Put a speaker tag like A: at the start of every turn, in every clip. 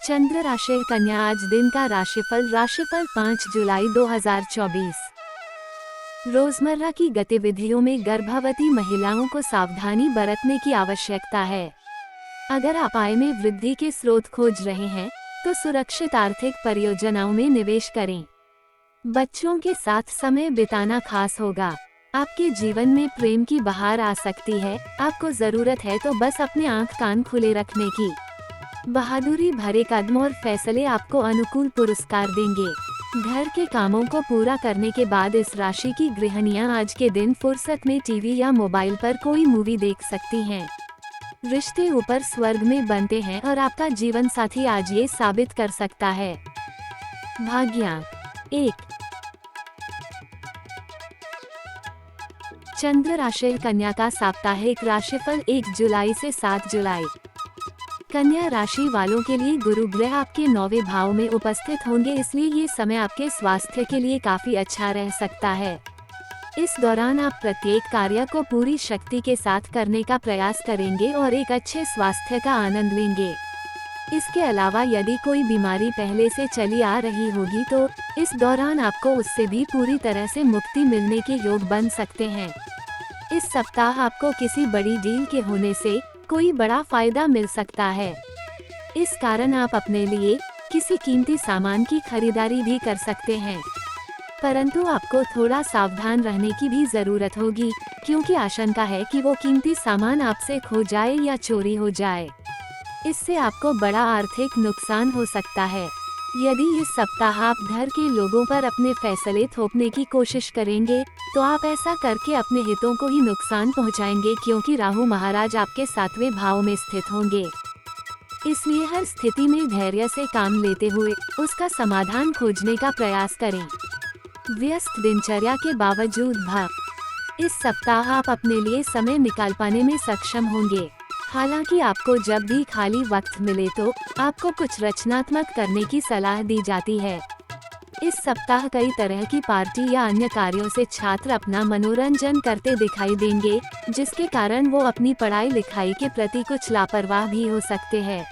A: चंद्र राशि कन्या। आज दिन का राशिफल 5 जुलाई 2024। रोजमर्रा की गतिविधियों में गर्भवती महिलाओं को सावधानी बरतने की आवश्यकता है। अगर आप आय में वृद्धि के स्रोत खोज रहे हैं तो सुरक्षित आर्थिक परियोजनाओं में निवेश करें। बच्चों के साथ समय बिताना खास होगा। आपके जीवन में प्रेम की बहार आ सकती है। आपको जरूरत है तो बस अपने आंख कान खुले रखने की। बहादुरी भरे कदम और फैसले आपको अनुकूल पुरस्कार देंगे। घर के कामों को पूरा करने के बाद इस राशि की गृहिणियां आज के दिन फुर्सत में टीवी या मोबाइल पर कोई मूवी देख सकती हैं। रिश्ते ऊपर स्वर्ग में बनते हैं और आपका जीवन साथी आज ये साबित कर सकता है। भाग्य 1। चंद्र राशि कन्या का साप्ताहिक राशिफल 1 जुलाई से 7 जुलाई। कन्या राशि वालों के लिए गुरु ग्रह आपके 9वें भाव में उपस्थित होंगे, इसलिए ये समय आपके स्वास्थ्य के लिए काफी अच्छा रह सकता है। इस दौरान आप प्रत्येक कार्य को पूरी शक्ति के साथ करने का प्रयास करेंगे और एक अच्छे स्वास्थ्य का आनंद लेंगे। इसके अलावा यदि कोई बीमारी पहले से चली आ रही होगी तो इस दौरान आपको उससे भी पूरी तरह से मुक्ति मिलने के योग बन सकते हैं। इस सप्ताह आपको किसी बड़ी डील के होने से कोई बड़ा फायदा मिल सकता है। इस कारण आप अपने लिए किसी कीमती सामान की खरीदारी भी कर सकते हैं, परंतु आपको थोड़ा सावधान रहने की भी जरूरत होगी, क्योंकि आशंका है कि वो कीमती सामान आपसे खो जाए या चोरी हो जाए। इससे आपको बड़ा आर्थिक नुकसान हो सकता है। यदि इस सप्ताह आप घर के लोगों पर अपने फैसले थोपने की कोशिश करेंगे तो आप ऐसा करके अपने हितों को ही नुकसान पहुंचाएंगे, क्योंकि राहु महाराज आपके 7वें भाव में स्थित होंगे। इसलिए हर स्थिति में धैर्य से काम लेते हुए उसका समाधान खोजने का प्रयास करें। व्यस्त दिनचर्या के बावजूद इस सप्ताह आप अपने लिए समय निकाल पाने में सक्षम होंगे। हालांकि आपको जब भी खाली वक्त मिले तो आपको कुछ रचनात्मक करने की सलाह दी जाती है। इस सप्ताह कई तरह की पार्टी या अन्य कार्यों से छात्र अपना मनोरंजन करते दिखाई देंगे, जिसके कारण वो अपनी पढ़ाई लिखाई के प्रति कुछ लापरवाह भी हो सकते हैं।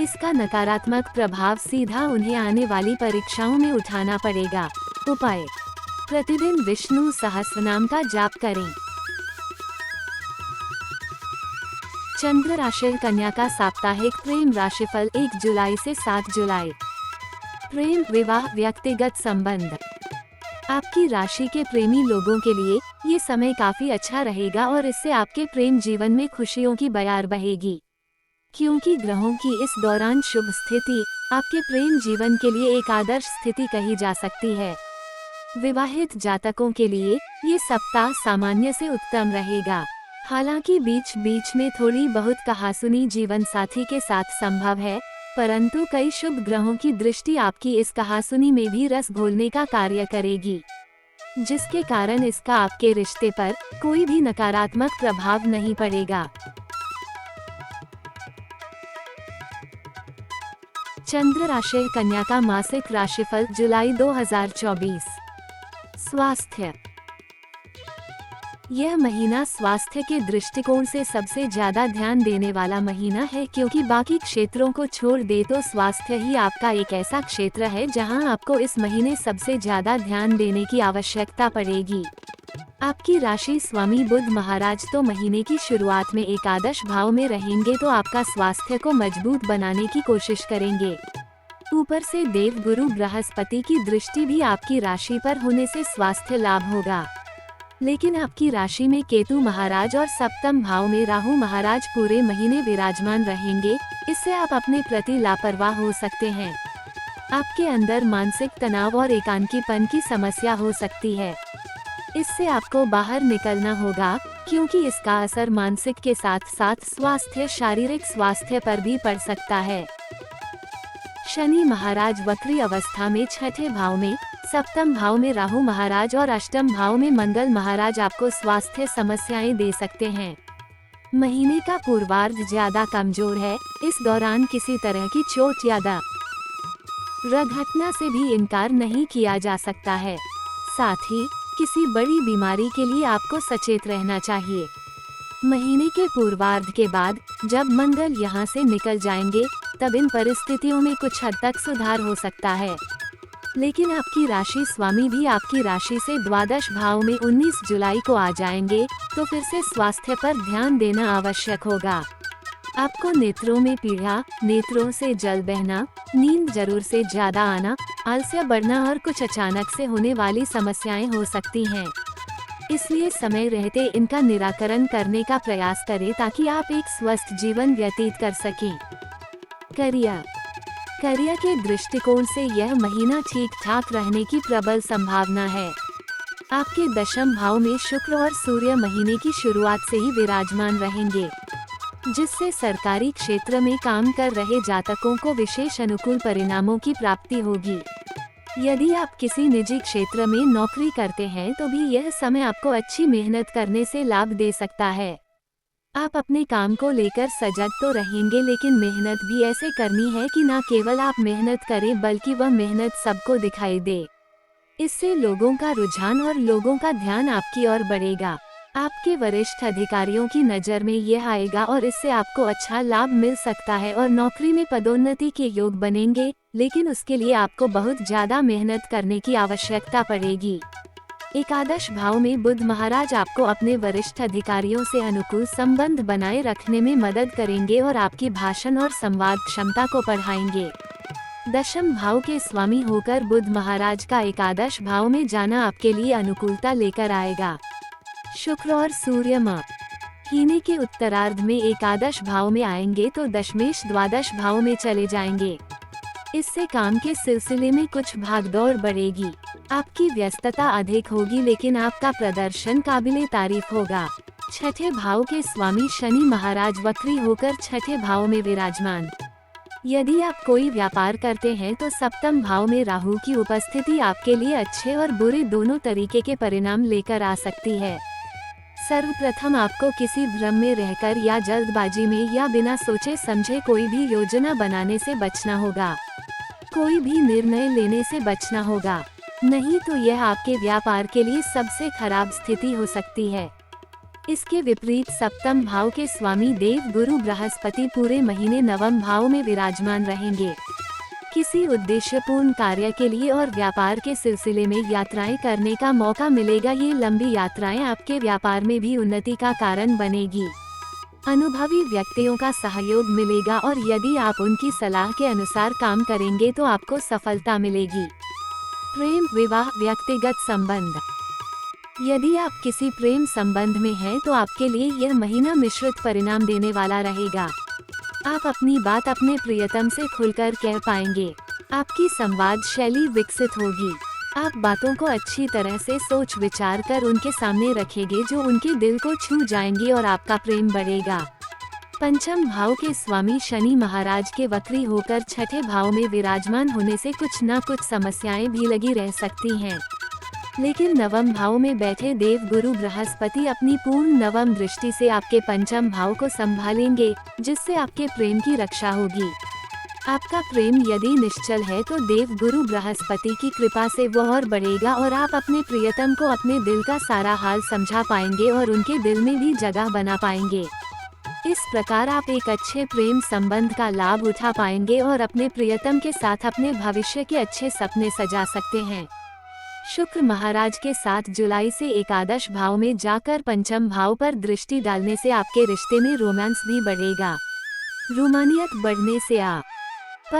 A: इसका नकारात्मक प्रभाव सीधा उन्हें आने वाली परीक्षाओं में उठाना पड़ेगा। उपाय: प्रतिदिन विष्णु सहस्रनाम का जाप करें। चंद्र राशि कन्या का साप्ताहिक प्रेम राशिफल 1 जुलाई से 7 जुलाई। प्रेम, विवाह, व्यक्तिगत संबंध। आपकी राशि के प्रेमी लोगों के लिए ये समय काफी अच्छा रहेगा और इससे आपके प्रेम जीवन में खुशियों की बयार बहेगी, क्योंकि ग्रहों की इस दौरान शुभ स्थिति आपके प्रेम जीवन के लिए एक आदर्श स्थिति कही जा सकती है। विवाहित जातकों के लिए ये सप्ताह सामान्य से उत्तम रहेगा। हालांकि बीच बीच में थोड़ी बहुत कहासुनी जीवन साथी के साथ संभव है, परंतु कई शुभ ग्रहों की दृष्टि आपकी इस कहासुनी में भी रस घोलने का कार्य करेगी, जिसके कारण इसका आपके रिश्ते पर कोई भी नकारात्मक प्रभाव नहीं पड़ेगा। चंद्र राशि कन्या का मासिक राशिफल जुलाई 2024। स्वास्थ्य। यह महीना स्वास्थ्य के दृष्टिकोण से सबसे ज्यादा ध्यान देने वाला महीना है, क्योंकि बाकी क्षेत्रों को छोड़ दे तो स्वास्थ्य ही आपका एक ऐसा क्षेत्र है जहां आपको इस महीने सबसे ज्यादा ध्यान देने की आवश्यकता पड़ेगी। आपकी राशि स्वामी बुध महाराज तो महीने की शुरुआत में एकादश भाव में रहेंगे, तो आपका स्वास्थ्य को मजबूत बनाने की कोशिश करेंगे। ऊपर से देव गुरु बृहस्पति की दृष्टि भी आपकी राशि पर होने से स्वास्थ्य लाभ होगा। लेकिन आपकी राशि में केतु महाराज और 7वें भाव में राहु महाराज पूरे महीने विराजमान रहेंगे, इससे आप अपने प्रति लापरवाह हो सकते हैं। आपके अंदर मानसिक तनाव और एकांकीपन की समस्या हो सकती है। इससे आपको बाहर निकलना होगा, क्योंकि इसका असर मानसिक के साथ साथ शारीरिक स्वास्थ्य पर भी पड़ सकता है। शनि महाराज वक्री अवस्था में 6ठे भाव में, 7वें भाव में राहु महाराज और 8वें भाव में मंगल महाराज आपको स्वास्थ्य समस्याएं दे सकते हैं। महीने का पूर्वार्ध ज्यादा कमजोर है। इस दौरान किसी तरह की चोट या दुर्घटना से भी इनकार नहीं किया जा सकता है। साथ ही किसी बड़ी बीमारी के लिए आपको सचेत रहना चाहिए। महीने के पूर्वार्ध के बाद जब मंगल यहां से निकल जाएंगे तब इन परिस्थितियों में कुछ हद तक सुधार हो सकता है। लेकिन आपकी राशि स्वामी भी आपकी राशि से द्वादश भाव में 19 जुलाई को आ जाएंगे, तो फिर से स्वास्थ्य पर ध्यान देना आवश्यक होगा। आपको नेत्रों में पीड़ा, नेत्रों से जल बहना, नींद जरूर से ज्यादा आना, आलस्य बढ़ना और कुछ अचानक से होने वाली समस्याएं हो सकती हैं। इसलिए समय रहते इनका निराकरण करने का प्रयास करें ताकि आप एक स्वस्थ जीवन व्यतीत कर सकें। करियर के दृष्टिकोण से यह महीना ठीक ठाक रहने की प्रबल संभावना है। आपके दशम भाव में शुक्र और सूर्य महीने की शुरुआत से ही विराजमान रहेंगे, जिससे सरकारी क्षेत्र में काम कर रहे जातकों को विशेष अनुकूल परिणामों की प्राप्ति होगी। यदि आप किसी निजी क्षेत्र में नौकरी करते हैं तो भी यह समय आपको अच्छी मेहनत करने से लाभ दे सकता है। आप अपने काम को लेकर सजग तो रहेंगे, लेकिन मेहनत भी ऐसे करनी है कि न केवल आप मेहनत करें बल्कि वह मेहनत सबको दिखाई दे। इससे लोगों का रुझान और लोगों का ध्यान आपकी ओर बढ़ेगा। आपके वरिष्ठ अधिकारियों की नज़र में यह आएगा और इससे आपको अच्छा लाभ मिल सकता है और नौकरी में पदोन्नति के योग बनेंगे, लेकिन उसके लिए आपको बहुत ज्यादा मेहनत करने की आवश्यकता पड़ेगी। एकादश भाव में बुध महाराज आपको अपने वरिष्ठ अधिकारियों से अनुकूल संबंध बनाए रखने में मदद करेंगे और आपकी भाषण और संवाद क्षमता को बढ़ाएंगे। दशम भाव के स्वामी होकर बुध महाराज का एकादश भाव में जाना आपके लिए अनुकूलता लेकर आएगा। शुक्र और सूर्य महीने के उत्तरार्ध में एकादश भाव में आएंगे तो दशमेश द्वादश भाव में चले जाएंगे। इससे काम के सिलसिले में कुछ भागदौड़ बढ़ेगी। आपकी व्यस्तता अधिक होगी, लेकिन आपका प्रदर्शन काबिले तारीफ होगा। छठे भाव के स्वामी शनि महाराज वक्री होकर छठे भाव में विराजमान। यदि आप कोई व्यापार करते हैं तो सप्तम भाव में राहु की उपस्थिति आपके लिए अच्छे और बुरे दोनों तरीके के परिणाम लेकर आ सकती है। सर्वप्रथम आपको किसी भ्रम में रहकर या जल्दबाजी में या बिना सोचे समझे कोई भी योजना बनाने से बचना होगा। कोई भी निर्णय लेने से बचना होगा, नहीं तो यह आपके व्यापार के लिए सबसे खराब स्थिति हो सकती है। इसके विपरीत सप्तम भाव के स्वामी देव गुरु बृहस्पति पूरे महीने नवम भाव में विराजमान रहेंगे। किसी उद्देश्यपूर्ण कार्य के लिए और व्यापार के सिलसिले में यात्राएं करने का मौका मिलेगा। ये लंबी यात्राएं आपके व्यापार में भी उन्नति का कारण बनेगी। अनुभवी व्यक्तियों का सहयोग मिलेगा और यदि आप उनकी सलाह के अनुसार काम करेंगे तो आपको सफलता मिलेगी। प्रेम, विवाह, व्यक्तिगत संबंध। यदि आप किसी प्रेम संबंध में हैं तो आपके लिए यह महीना मिश्रित परिणाम देने वाला रहेगा। आप अपनी बात अपने प्रियतम से खुलकर कह पाएंगे। आपकी संवाद शैली विकसित होगी। आप बातों को अच्छी तरह से सोच विचार कर उनके सामने रखेंगे जो उनके दिल को छू जाएंगी और आपका प्रेम बढ़ेगा। पंचम भाव के स्वामी शनि महाराज के वक्री होकर छठे भाव में विराजमान होने से कुछ न कुछ समस्याएं भी लगी रह सकती हैं, लेकिन नवम भाव में बैठे देव गुरु बृहस्पति अपनी पूर्ण नवम दृष्टि से आपके पंचम भाव को संभालेंगे, जिससे आपके प्रेम की रक्षा होगी। आपका प्रेम यदि निश्चल है तो देव गुरु बृहस्पति की कृपा से वह और बढ़ेगा और आप अपने प्रियतम को अपने दिल का सारा हाल समझा पाएंगे और उनके दिल में भी जगह बना पाएंगे। इस प्रकार आप एक अच्छे प्रेम संबंध का लाभ उठा पाएंगे और अपने प्रियतम के साथ अपने भविष्य के अच्छे सपने सजा सकते हैं। शुक्र महाराज के 7 जुलाई से एकादश भाव में जाकर पंचम भाव पर दृष्टि डालने से आपके रिश्ते में रोमांस भी बढ़ेगा। रोमानियत बढ़ने से आप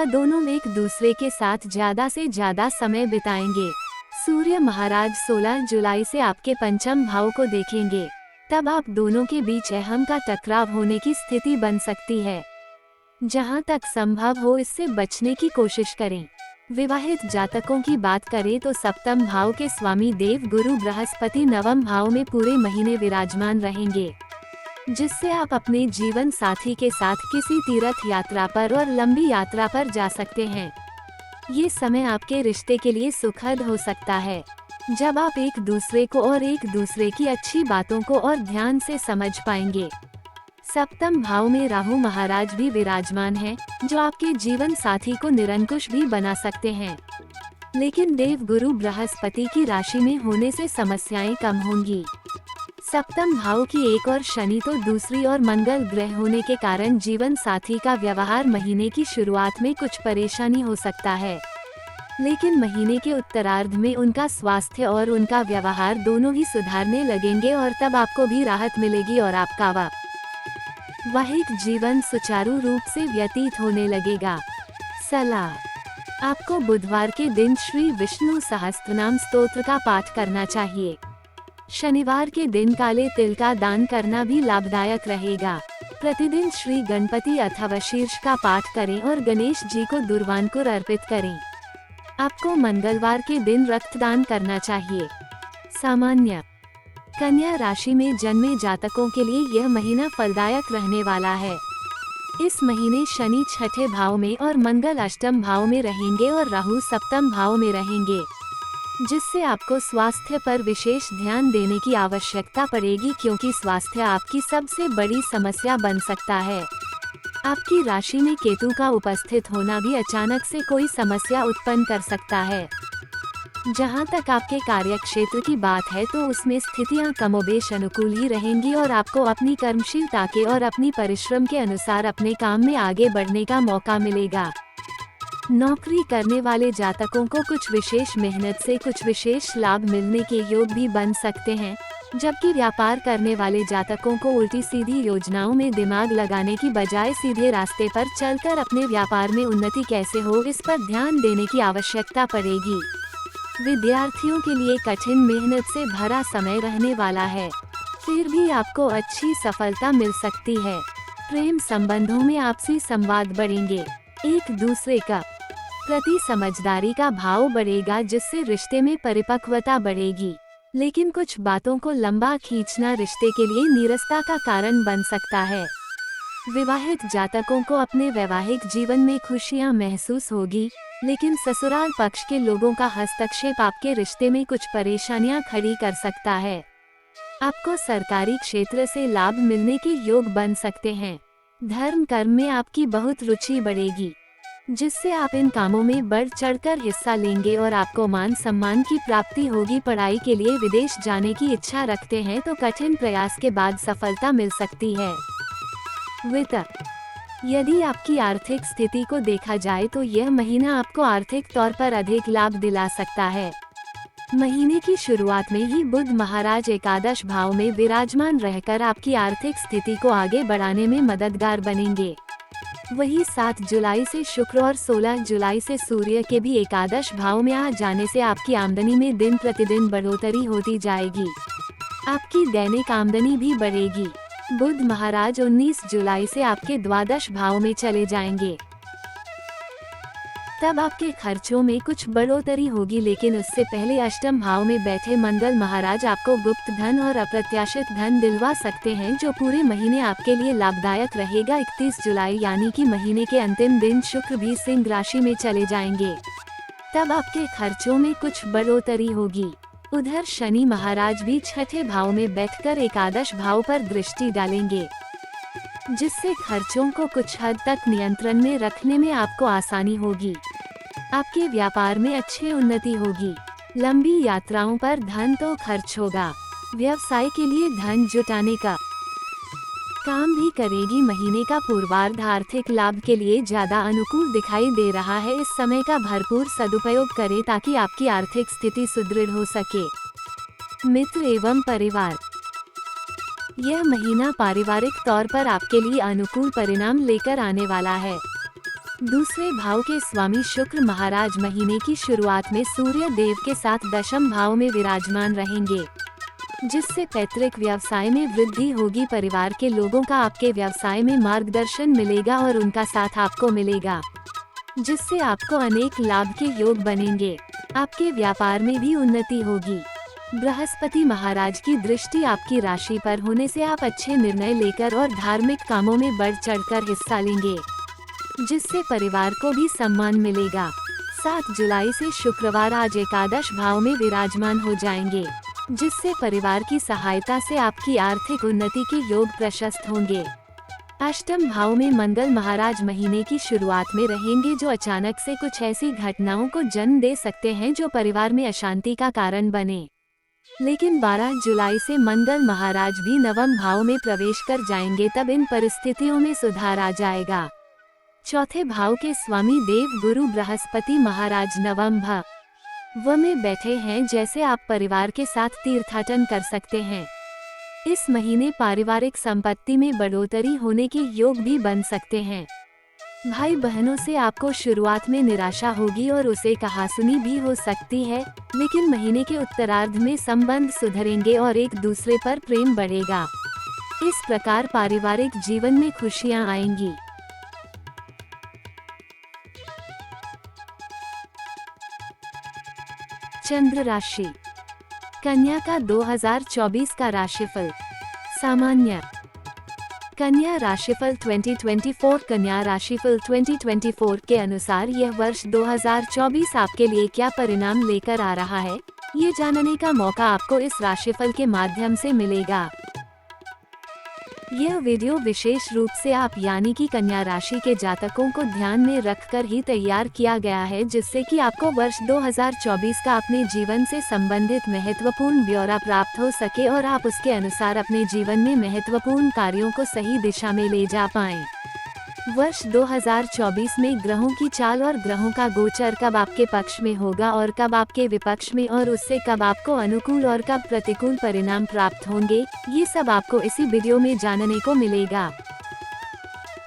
A: दोनों एक दूसरे के साथ ज्यादा से ज्यादा समय बिताएंगे। सूर्य महाराज 16 जुलाई से आपके पंचम भाव को देखेंगे, तब आप दोनों के बीच अहम का टकराव होने की स्थिति बन सकती है। जहां तक संभव हो इससे बचने की कोशिश करें। विवाहित जातकों की बात करें तो सप्तम भाव के स्वामी देव गुरु बृहस्पति नवम भाव में पूरे महीने विराजमान रहेंगे, जिससे आप अपने जीवन साथी के साथ किसी तीर्थ यात्रा पर और लंबी यात्रा पर जा सकते हैं। ये समय आपके रिश्ते के लिए सुखद हो सकता है, जब आप एक दूसरे को और एक दूसरे की अच्छी बातों को और ध्यान से समझ पाएंगे। सप्तम भाव में राहु महाराज भी विराजमान हैं, जो आपके जीवन साथी को निरंकुश भी बना सकते हैं, लेकिन देव गुरु बृहस्पति की राशि में होने से समस्याएं कम होंगी। सप्तम भाव की एक और शनि तो दूसरी और मंगल ग्रह होने के कारण जीवन साथी का व्यवहार महीने की शुरुआत में कुछ परेशानी हो सकता है, लेकिन महीने के उत्तरार्ध में उनका स्वास्थ्य और उनका व्यवहार दोनों ही सुधारने लगेंगे और तब आपको भी राहत मिलेगी और आपका वैवाहिक जीवन सुचारू रूप से व्यतीत होने लगेगा। सलाह, आपको बुधवार के दिन श्री विष्णु सहस्त्रनाम स्तोत्र का पाठ करना चाहिए। शनिवार के दिन काले तिल का दान करना भी लाभदायक रहेगा। प्रतिदिन श्री गणपति अथवा शीर्ष का पाठ करें और गणेश जी को दुर्वांकुर अर्पित करें। आपको मंगलवार के दिन रक्तदान करना चाहिए। सामान्य, कन्या राशि में जन्मे जातकों के लिए यह महीना फलदायक रहने वाला है। इस महीने शनि छठे भाव में और मंगल अष्टम भाव में रहेंगे और राहु सप्तम भाव में रहेंगे, जिससे आपको स्वास्थ्य पर विशेष ध्यान देने की आवश्यकता पड़ेगी, क्योंकि स्वास्थ्य आपकी सबसे बड़ी समस्या बन सकता है। आपकी राशि में केतु का उपस्थित होना भी अचानक से कोई समस्या उत्पन्न कर सकता है। जहां तक आपके कार्यक्षेत्र की बात है तो उसमें स्थितियां कमोबेश अनुकूल ही रहेंगी और आपको अपनी कर्मशीलता के और अपनी परिश्रम के अनुसार अपने काम में आगे बढ़ने का मौका मिलेगा। नौकरी करने वाले जातकों को कुछ विशेष मेहनत से कुछ विशेष लाभ मिलने के योग भी बन सकते हैं, जबकि व्यापार करने वाले जातकों को उल्टी सीधी योजनाओं में दिमाग लगाने की बजाय सीधे रास्ते पर चलकर अपने व्यापार में उन्नति कैसे हो इस पर ध्यान देने की आवश्यकता पड़ेगी। विद्यार्थियों के लिए कठिन मेहनत से भरा समय रहने वाला है, फिर भी आपको अच्छी सफलता मिल सकती है। प्रेम संबंधों में आपसी संवाद बढ़ेंगे। एक दूसरे का प्रति समझदारी का भाव बढ़ेगा, जिससे रिश्ते में परिपक्वता बढ़ेगी, लेकिन कुछ बातों को लंबा खींचना रिश्ते के लिए नीरसता का कारण बन सकता है। विवाहित जातकों को अपने वैवाहिक जीवन में खुशियां महसूस होगी, लेकिन ससुराल पक्ष के लोगों का हस्तक्षेप आपके रिश्ते में कुछ परेशानियां खड़ी कर सकता है। आपको सरकारी क्षेत्र से लाभ मिलने के योग बन सकते हैं। धर्म कर्म में आपकी बहुत रुचि बढ़ेगी, जिससे आप इन कामों में बढ़ चढ़कर हिस्सा लेंगे और आपको मान सम्मान की प्राप्ति होगी। पढ़ाई के लिए विदेश जाने की इच्छा रखते हैं तो कठिन प्रयास के बाद सफलता मिल सकती है। वित्त, यदि आपकी आर्थिक स्थिति को देखा जाए तो यह महीना आपको आर्थिक तौर पर अधिक लाभ दिला सकता है। महीने की शुरुआत में ही बुध महाराज एकादश भाव में विराजमान रहकर आपकी आर्थिक स्थिति को आगे बढ़ाने में मददगार बनेंगे। वही 7 जुलाई से शुक्र और 16 जुलाई से सूर्य के भी एकादश भाव में आ जाने से आपकी आमदनी में दिन प्रतिदिन बढ़ोतरी होती जाएगी। आपकी दैनिक आमदनी भी बढ़ेगी। बुध महाराज 19 जुलाई से आपके द्वादश भाव में चले जाएंगे, तब आपके खर्चों में कुछ बढ़ोतरी होगी, लेकिन उससे पहले अष्टम भाव में बैठे मंगल महाराज आपको गुप्त धन और अप्रत्याशित धन दिलवा सकते हैं, जो पूरे महीने आपके लिए लाभदायक रहेगा। 31 जुलाई यानी कि महीने के अंतिम दिन शुक्र भी सिंह राशि में चले जाएंगे, तब आपके खर्चों में कुछ बढ़ोतरी होगी। उधर शनि महाराज भी छठे भाव में बैठकर एकादश भाव पर दृष्टि डालेंगे, जिससे खर्चों को कुछ हद तक नियंत्रण में रखने में आपको आसानी होगी। आपके व्यापार में अच्छी उन्नति होगी। लंबी यात्राओं पर धन तो खर्च होगा। व्यवसाय के लिए धन जुटाने का काम भी करेगी। महीने का पूर्वार्ध आर्थिक लाभ के लिए ज्यादा अनुकूल दिखाई दे रहा है। इस समय का भरपूर सदुपयोग करें ताकि आपकी आर्थिक स्थिति सुदृढ़ हो सके। मित्र एवं परिवार, यह महीना पारिवारिक तौर पर आपके लिए अनुकूल परिणाम लेकर आने वाला है। दूसरे भाव के स्वामी शुक्र महाराज महीने की शुरुआत में सूर्य देव के साथ दशम भाव में विराजमान रहेंगे, जिससे पैतृक व्यवसाय में वृद्धि होगी। परिवार के लोगों का आपके व्यवसाय में मार्गदर्शन मिलेगा और उनका साथ आपको मिलेगा, जिससे आपको अनेक लाभ के योग बनेंगे। आपके व्यापार में भी उन्नति होगी। बृहस्पति महाराज की दृष्टि आपकी राशि पर होने से आप अच्छे निर्णय लेकर और धार्मिक कामों में बढ़ चढ़कर हिस्सा लेंगे, जिससे परिवार को भी सम्मान मिलेगा। 7 जुलाई से शुक्रवार आज एकादश भाव में विराजमान हो जाएंगे, जिससे परिवार की सहायता से आपकी आर्थिक उन्नति के योग प्रशस्त होंगे। अष्टम भाव में मंगल महाराज महीने की शुरुआत में रहेंगे, जो अचानक से कुछ ऐसी घटनाओं को जन्म दे सकते हैं जो परिवार में अशांति का कारण बने। लेकिन 12 जुलाई से मंगल महाराज भी नवम भाव में प्रवेश कर जाएंगे, तब इन परिस्थितियों में सुधार आ जाएगा। चौथे भाव के स्वामी देव गुरु बृहस्पति महाराज नवम भाव में बैठे हैं, जैसे आप परिवार के साथ तीर्थाटन कर सकते हैं। इस महीने पारिवारिक संपत्ति में बढ़ोतरी होने के योग भी बन सकते हैं। भाई बहनों से आपको शुरुआत में निराशा होगी और उसे कहासुनी भी हो सकती है, लेकिन महीने के उत्तरार्ध में संबंध सुधरेंगे और एक दूसरे पर प्रेम बढ़ेगा। इस प्रकार पारिवारिक जीवन में खुशियां आएंगी। चंद्र राशि। कन्या का 2024 का राशिफल। सामान्य। कन्या राशिफल 2024। कन्या राशिफल 2024 के अनुसार यह वर्ष 2024 आपके लिए क्या परिणाम लेकर आ रहा है, ये जानने का मौका आपको इस राशिफल के माध्यम से मिलेगा। यह वीडियो विशेष रूप से आप यानी कि कन्या राशि के जातकों को ध्यान में रखकर ही तैयार किया गया है, जिससे कि आपको वर्ष 2024 का अपने जीवन से संबंधित महत्वपूर्ण ब्यौरा प्राप्त हो सके और आप उसके अनुसार अपने जीवन में महत्वपूर्ण कार्यों को सही दिशा में ले जा पाएं। वर्ष 2024 में ग्रहों की चाल और ग्रहों का गोचर कब आपके पक्ष में होगा और कब आपके विपक्ष में, और उससे कब आपको अनुकूल और कब प्रतिकूल परिणाम प्राप्त होंगे, ये सब आपको इसी वीडियो में जानने को मिलेगा।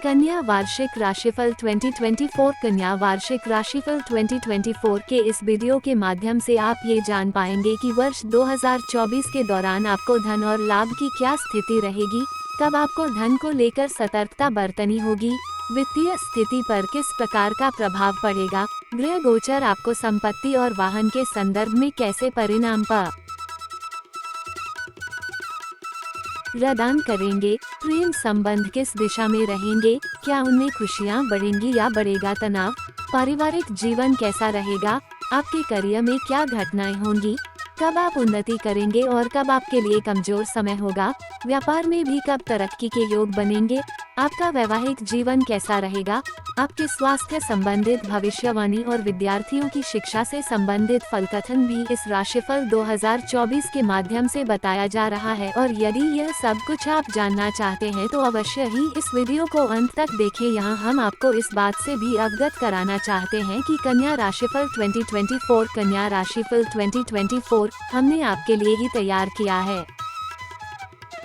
A: कन्या वार्षिक राशिफल 2024। कन्या वार्षिक राशिफल 2024 के इस वीडियो के माध्यम से आप ये जान पाएंगे कि वर्ष 2024 के दौरान आपको धन और लाभ की क्या स्थिति रहेगी, कब आपको धन को लेकर सतर्कता बरतनी होगी, वित्तीय स्थिति पर किस प्रकार का प्रभाव पड़ेगा, ग्रह गोचर आपको संपत्ति और वाहन के संदर्भ में कैसे परिणाम प्रदान करेंगे, प्रेम संबंध किस दिशा में रहेंगे, क्या उनमें खुशियां बढ़ेंगी या बढ़ेगा तनाव, पारिवारिक जीवन कैसा रहेगा, आपके करियर में क्या घटनाएं होंगी, कब आप उन्नति करेंगे और कब आपके लिए कमजोर समय होगा, व्यापार में भी कब तरक्की के योग बनेंगे, आपका वैवाहिक जीवन कैसा रहेगा, आपके स्वास्थ्य संबंधित भविष्यवाणी और विद्यार्थियों की शिक्षा से संबंधित फलकथन भी इस राशिफल 2024 के माध्यम से बताया जा रहा है। और यदि यह सब कुछ आप जानना चाहते हैं तो अवश्य ही इस वीडियो को अंत तक देखें। यहाँ हम आपको इस बात से भी अवगत कराना चाहते हैं कि कन्या राशिफल 2024 कन्या राशिफल 2024 हमने आपके लिए ही तैयार किया है।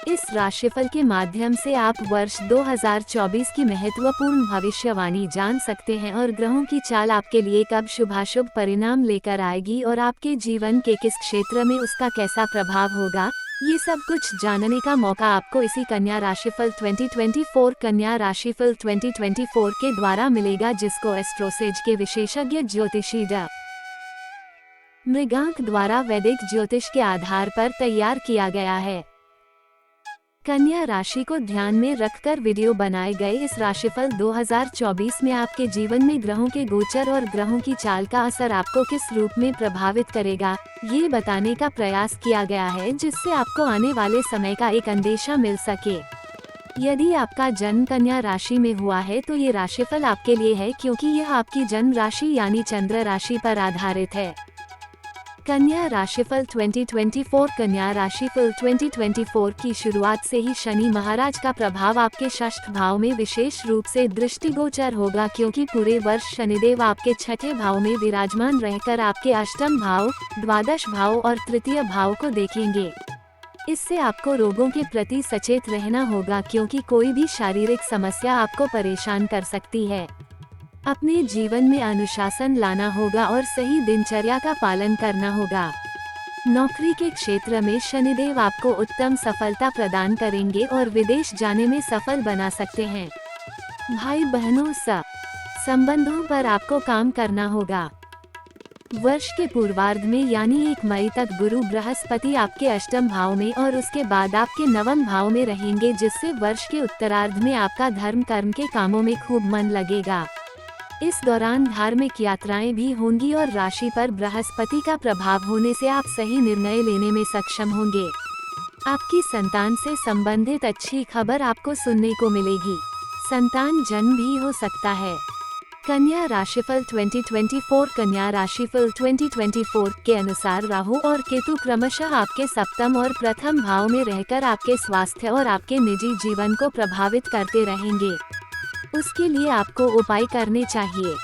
A: इस राशिफल के माध्यम से आप वर्ष 2024 की महत्वपूर्ण भविष्यवाणी जान सकते हैं और ग्रहों की चाल आपके लिए कब शुभाशुभ परिणाम लेकर आएगी और आपके जीवन के किस क्षेत्र में उसका कैसा प्रभाव होगा, ये सब कुछ जानने का मौका आपको इसी कन्या राशिफल 2024 कन्या राशिफल 2024 के द्वारा मिलेगा, जिसको एस्ट्रोसेज के विशेषज्ञ ज्योतिषी डॉ. मृगांक द्वारा वैदिक ज्योतिष के आधार पर तैयार किया गया है। कन्या राशि को ध्यान में रखकर वीडियो बनाए गए इस राशिफल 2024 में आपके जीवन में ग्रहों के गोचर और ग्रहों की चाल का असर आपको किस रूप में प्रभावित करेगा, ये बताने का प्रयास किया गया है, जिससे आपको आने वाले समय का एक अंदेशा मिल सके। यदि आपका जन्म कन्या राशि में हुआ है तो ये राशिफल आपके लिए है, क्योंकि यह आपकी जन्म राशि यानी चंद्र राशि पर आधारित है। कन्या राशिफल 2024 कन्या राशिफल 2024 की शुरुआत से ही शनि महाराज का प्रभाव आपके षष्ठ भाव में विशेष रूप से दृष्टिगोचर होगा, क्योंकि पूरे वर्ष शनिदेव आपके छठे भाव में विराजमान रहकर आपके अष्टम भाव, द्वादश भाव और तृतीय भाव को देखेंगे। इससे आपको रोगों के प्रति सचेत रहना होगा, क्योंकि कोई भी शारीरिक समस्या आपको परेशान कर सकती है। अपने जीवन में अनुशासन लाना होगा और सही दिनचर्या का पालन करना होगा। नौकरी के क्षेत्र में शनिदेव आपको उत्तम सफलता प्रदान करेंगे और विदेश जाने में सफल बना सकते हैं। भाई बहनों से संबंधों पर आपको काम करना होगा। वर्ष के पूर्वार्ध में यानी 1 मई तक गुरु बृहस्पति आपके अष्टम भाव में और उसके बाद आपके नवम भाव में रहेंगे, जिससे वर्ष के उत्तरार्ध में आपका धर्म कर्म के कामों में खूब मन लगेगा। इस दौरान धार्मिक यात्राएं भी होंगी और राशि पर बृहस्पति का प्रभाव होने से आप सही निर्णय लेने में सक्षम होंगे। आपकी संतान से संबंधित अच्छी खबर आपको सुनने को मिलेगी। संतान जन्म भी हो सकता है। कन्या राशिफल 2024। कन्या राशिफल 2024 के अनुसार राहु और केतु क्रमशः आपके सप्तम और प्रथम भाव में रहकर आपके स्वास्थ्य और आपके निजी जीवन को प्रभावित करते रहेंगे। उसके लिए आपको उपाय करने चाहिए।